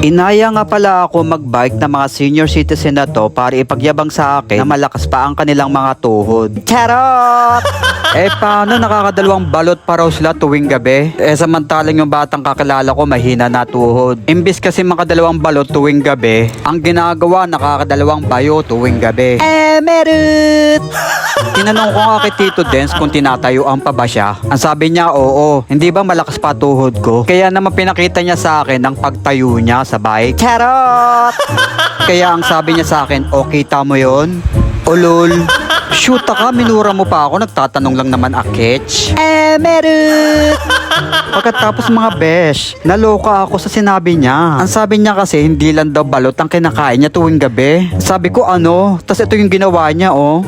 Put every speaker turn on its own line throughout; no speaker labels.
Inaya nga pala ako magbike ng mga senior citizen na to para ipagyabang sa akin na malakas pa ang kanilang mga tuhod. Charot! Paano nakakadalawang balot pa raw sila tuwing gabi? Samantalang yung batang kakilala ko mahina na tuhod. Imbis kasi makadalawang balot tuwing gabi, ang ginagawa nakakadalawang bayo tuwing gabi. Merit! Tinanong ko nga kay Tito Dens kung tinatayuan pa ba siya. Ang sabi niya, oo. Hindi ba malakas pa tuhod ko? Kaya naman pinakita niya sa akin ang pagtayo niya sa bike. Charot! Kaya ang sabi niya sa akin, okay tamo yun? Ulol. Shoot ka, minura mo pa ako. Nagtatanong lang naman aketch. Merit! Pagkatapos mga besh, naloka ako sa sinabi niya. Ang sabi niya kasi hindi lang daw balot ang kinakain niya tuwing gabi. Sabi ko ano? Tas ito yung ginawa niya oh.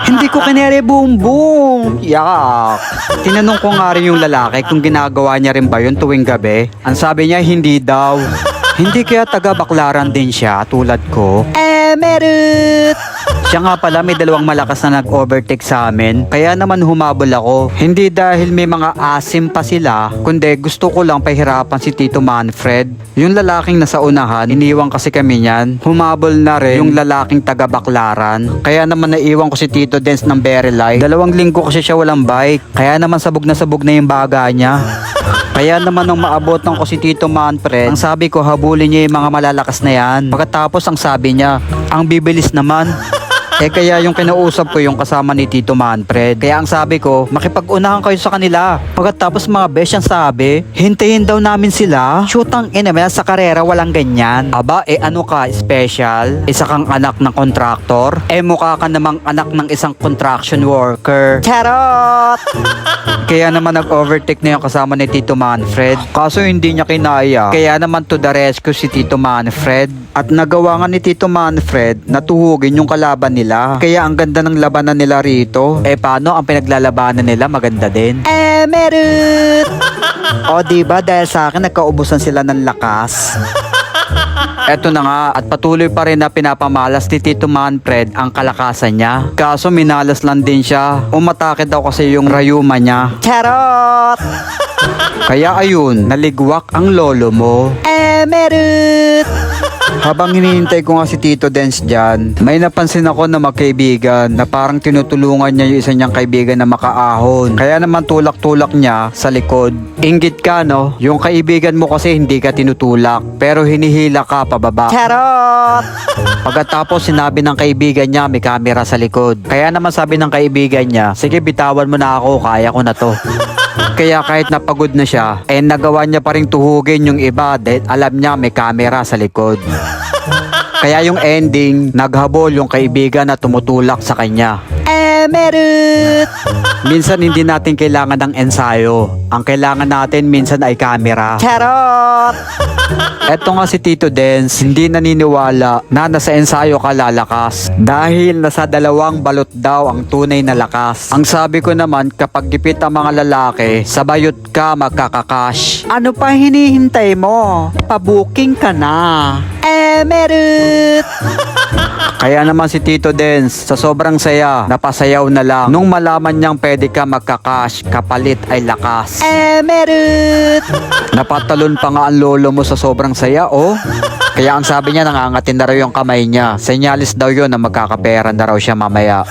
Hindi ko kinere boom boom. Yak. Tinanong ko nga rin yung lalaki kung ginagawa niya rin ba yun tuwing gabi. Ang sabi niya hindi daw. Hindi kaya taga-baklaran din siya tulad ko. Merit! Siya nga pala may dalawang malakas na nag-overtake sa amin. Kaya naman humabol ako. Hindi dahil may mga asim pa sila, kundi gusto ko lang pahirapan si Tito Manfred. Yung lalaking nasa unahan, iniwan kasi kami niyan. Humabol na rin yung lalaking taga-baklaran. Kaya naman naiwan ko si Tito Dens ng very light. 2 linggo kasi siya walang bike. Kaya naman sabog na yung baga niya. Kaya naman nung maabot ng ko si Tito Manfred, ang sabi ko habulin niya yung mga malalakas na yan. Pagkatapos ang sabi niya, ang bibilis naman. Kaya yung kinausap ko yung kasama ni Tito Manfred. Kaya ang sabi ko, makipag-unahan kayo sa kanila. Pagkatapos mga besh ang sabi, hintayin daw namin sila. Shootang ina, sa karera walang ganyan. Aba, ano ka, special? Isa kang anak ng kontraktor? Mukha ka namang anak ng isang construction worker. Charot! Kaya naman nag-overtake na yung kasama ni Tito Manfred. Kaso hindi niya kinaya. Kaya naman to the rescue si Tito Manfred. At nagawa nga ni Tito Manfred na tuhugin yung kalaban nila. Kaya ang ganda ng labanan nila rito. Paano ang pinaglalabanan nila maganda din? Merit! O diba dahil sa akin nagkaubusan sila ng lakas. Eto na nga at patuloy pa rin na pinapamalas ni Tito Manfred ang kalakasan niya. Kaso minalas lang din siya. Umatake daw kasi yung rayuma niya. Charot! Kaya ayun, naligwak ang lolo mo. Merit! Habang hinihintay ko nga si Tito Dens dyan, may napansin ako na magkaibigan na parang tinutulungan niya yung isa niyang kaibigan na makaahon. Kaya naman tulak-tulak niya sa likod. Inggit ka no? Yung kaibigan mo kasi hindi ka tinutulak, pero hinihila ka pababa. Charot! Pagkatapos sinabi ng kaibigan niya may camera sa likod. Kaya naman sabi ng kaibigan niya, sige bitawan mo na ako, kaya ko na to. Kaya kahit napagod na siya, nagawa niya pa rin tuhugin yung iba dahil alam niya may camera sa likod. Kaya yung ending, naghabol yung kaibigan na tumutulak sa kanya. Merit! Minsan hindi natin kailangan ng ensayo. Ang kailangan natin minsan ay camera. Charot! Eto nga si Tito Dens, hindi naniniwala na nasa ensayo ka lalakas. Dahil nasa 2 balot daw ang tunay na lakas. Ang sabi ko naman, kapag gipit ang mga lalaki, sa bayot ka magkakakash. Ano pa hinihintay mo? Pabuking ka na. Merit! Kaya naman si Tito Dens, sa sobrang saya, napasayaw na lang. Nung malaman niyang pwede ka magkakash, kapalit ay lakas. Merit! Napatalon pa nga ang lolo mo sa sobrang saya, oh. Kaya ang sabi niya, nangangatin na raw yung kamay niya. Senyalis daw yun na magkakapera na raw siya mamaya.